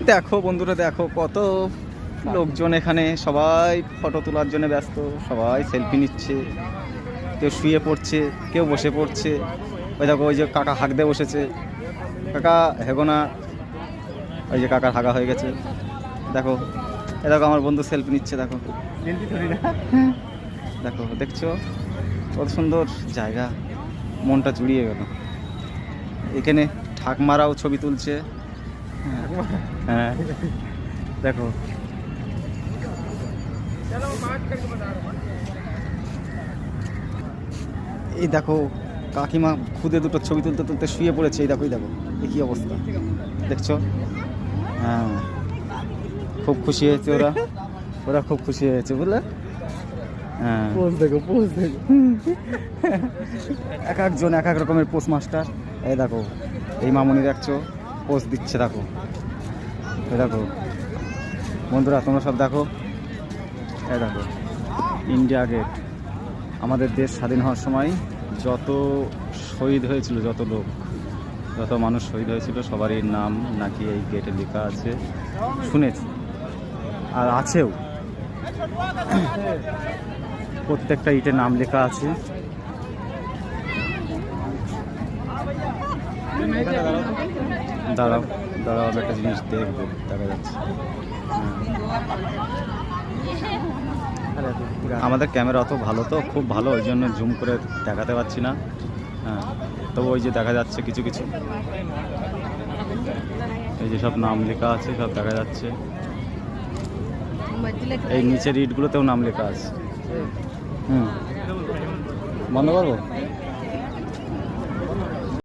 দেখো বন্ধুরা, দেখো কত লোকজন এখানে, সবাই ফটো তোলার জন্য ব্যস্ত, সবাই সেলফি নিচ্ছে, কেউ শুয়ে পড়ছে, কেউ বসে পড়ছে। ওই দেখো, ওই যে কাকা হাঁক দিয়ে বসেছে, কাকা হেগো না, ওই যে কাকার হাগা হয়ে গেছে। দেখো, এ দেখো আমার বন্ধু সেলফি নিচ্ছে, দেখো দেখো, দেখছো কত সুন্দর জায়গা, মনটা জুড়িয়ে গেল। এখানে ঠাকমারাও ছবি তুলছে। হ্যাঁ দেখো, এই দেখো কাকিমা খুদে দুটো ছবি তুলতে তুলতে শুয়ে পড়েছে। এই দেখো, এই দেখো, এই কী অবস্থা দেখছো। হ্যাঁ, খুব খুশি হয়েছে ওরা, ওরা খুব খুশি হয়েছে বুঝলে। হ্যাঁ, পোজ দেখো, পোজ দেখো, এক একজন এক এক রকমের পোস্ট মাস্টার। এই দেখো, এই মামুনি দেখছো পোজ দিচ্ছে, দেখো এই দেখো বন্ধুরা, তোমরা সব দেখো। এই দেখো ইন্ডিয়া গেট, আমাদের দেশ স্বাধীন হওয়ার সময় যত শহীদ হয়েছিল, যত লোক, যত মানুষ শহীদ হয়েছিল, সবারই নাম নাকি এই গেটে লেখা আছে, শুনেছি আর আছেও। প্রত্যেকটা ইটে নাম লেখা আছে। দাঁড়াও দাঁড়াও, আমি একটা জিনিস দেখবো, দেখা যাচ্ছে। আমাদের ক্যামেরা অত ভালো তো, খুব ভালো, ওই জন্য জুম করে দেখাতে পারছি না। হ্যাঁ, তবু ওই যে দেখা যাচ্ছে কিছু কিছু, এই যে সব নাম লেখা আছে, সব দেখা যাচ্ছে। এই নিচের ইটগুলোতেও নাম লেখা আছে। বন্ধ করবো।